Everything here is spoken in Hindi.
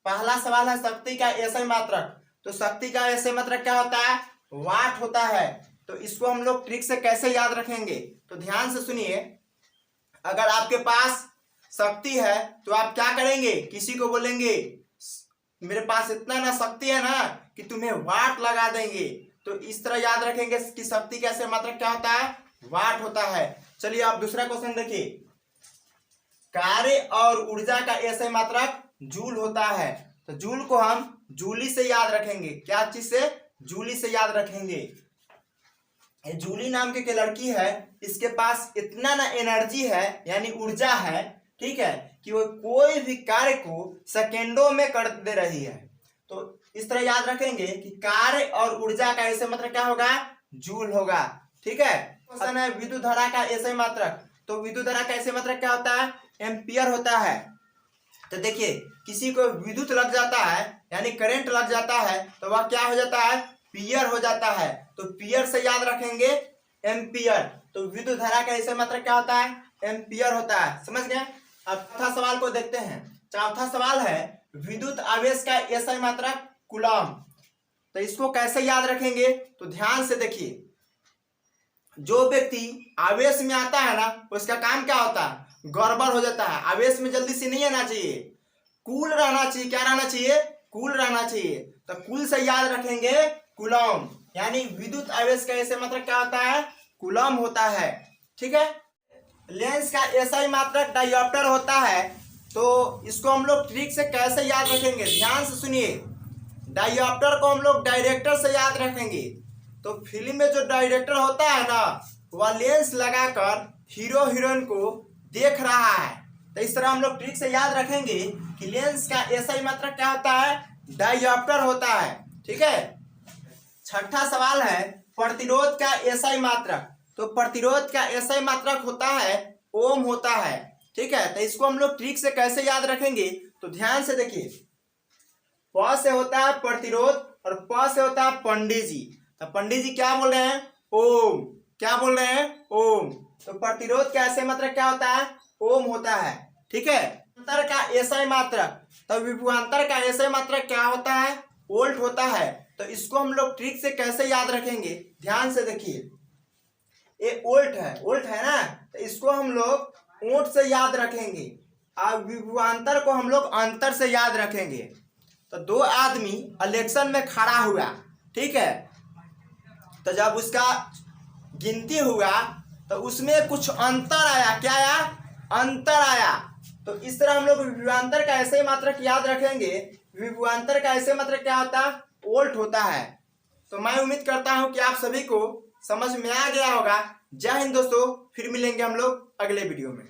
पहला सवाल है शक्ति का एसआई मात्रक। तो शक्ति का एसआई मात्रक क्या होता है? वाट होता है। तो इसको हम लोग ट्रिक से कैसे याद रखेंगे? तो ध्यान से सुनिए। अगर आपके पास शक्ति है तो आप क्या करेंगे? किसी को बोलेंगे मेरे पास इतना ना शक्ति है ना कि तुम्हें वाट लगा देंगे। तो इस तरह याद रखेंगे कि शक्ति का एसआई मात्रक क्या होता है? वाट होता है। चलिए आप दूसरा क्वेश्चन देखिए। कार्य और ऊर्जा का एसआई मात्रक जूल होता है। तो जूल को हम जूली से याद रखेंगे। क्या चीज से? जूली से याद रखेंगे। जूली नाम की लड़की है, इसके पास इतना ना एनर्जी है यानी ऊर्जा है, ठीक है, कि वो कोई भी कार्य को सेकेंडों में कर दे रही है। तो इस तरह याद रखेंगे कि कार्य और ऊर्जा का एसआई मात्रक क्या होगा? जूल होगा। ठीक है। क्वेश्चन है विद्युत धारा का एसआई मात्रक। तो विद्युत धारा का एसआई मात्रक क्या होता है? एम्पियर होता है। तो देखिए किसी को विद्युत लग जाता है यानी करंट लग जाता है तो वह क्या हो जाता है? पियर हो जाता है। तो पियर से याद रखेंगे एम्पियर। तो विद्युत धारा का एसआई मात्रक क्या होता है? एम्पियर होता है। समझ गए? अब चौथा सवाल को देखते हैं। चौथा सवाल है विद्युत आवेश का एसआई मात्रक कूलम। तो इसको कैसे याद रखेंगे? तो ध्यान से देखिए। जो व्यक्ति आवेश में आता है ना उसका काम क्या होता है? गड़बड़ हो जाता है। आवेश में जल्दी से नहीं आना चाहिए, कूल रहना चाहिए। क्या रहना चाहिए? कूल रहना चाहिए। तो कूल से याद रखेंगे कूलम, यानी विद्युत आवेश का एसआई मात्रक क्या होता है? कूलम होता है। ठीक है। लेंस का एसआई मात्रक डायोप्टर होता है। तो इसको हम लोग ट्रिक से कैसे याद रखेंगे? ध्यान से सुनिए। डायोप्टर को हम लोग डायरेक्टर से याद रखेंगे। तो फिल्म में जो डायरेक्टर होता है ना वह लेंस लगाकर हीरो हीरोइन को देख रहा है। तो इस तरह हम लोग ट्रिक से याद रखेंगे कि लेंस का एसआई मात्रक क्या होता है? डायोप्टर होता है। ठीक है। छठा सवाल है प्रतिरोध का एसआई मात्रक। तो प्रतिरोध का एसआई मात्रक होता है ओम होता है। ठीक है। तो इसको हम लोग ट्रिक से कैसे याद रखेंगे? तो ध्यान से देखिए। प से होता है प्रतिरोध और प से होता है पंडित जी। तो पंडित जी क्या बोल रहे हैं? ओम। क्या बोल रहे हैं? ओम। तो प्रतिरोध का एसआई मात्रक क्या होता है? ओम होता है। ठीक है। अंतर का एसआई मात्रक। तो विभवांतर का एसआई मात्रक क्या होता है? वोल्ट होता है। तो इसको हम लोग ट्रिक से कैसे याद रखेंगे? ध्यान से देखिए। ये वोल्ट है, वोल्ट है ना, तो इसको हम लोग वोल्ट से याद रखेंगे और विभवांतर को हम लोग अंतर से याद रखेंगे। तो दो आदमी इलेक्शन में खड़ा हुआ, ठीक है, तो जब उसका गिनती हुआ तो उसमें कुछ अंतर आया। क्या आया? अंतर आया। तो इस तरह हम लोग विभवांतर का एसआई मात्रक याद रखेंगे। विभवांतर का एसआई मात्रक क्या होता है? वोल्ट होता है। तो मैं उम्मीद करता हूं कि आप सभी को समझ में आ गया होगा। जय हिंद दोस्तों, फिर मिलेंगे हम लोग अगले वीडियो में।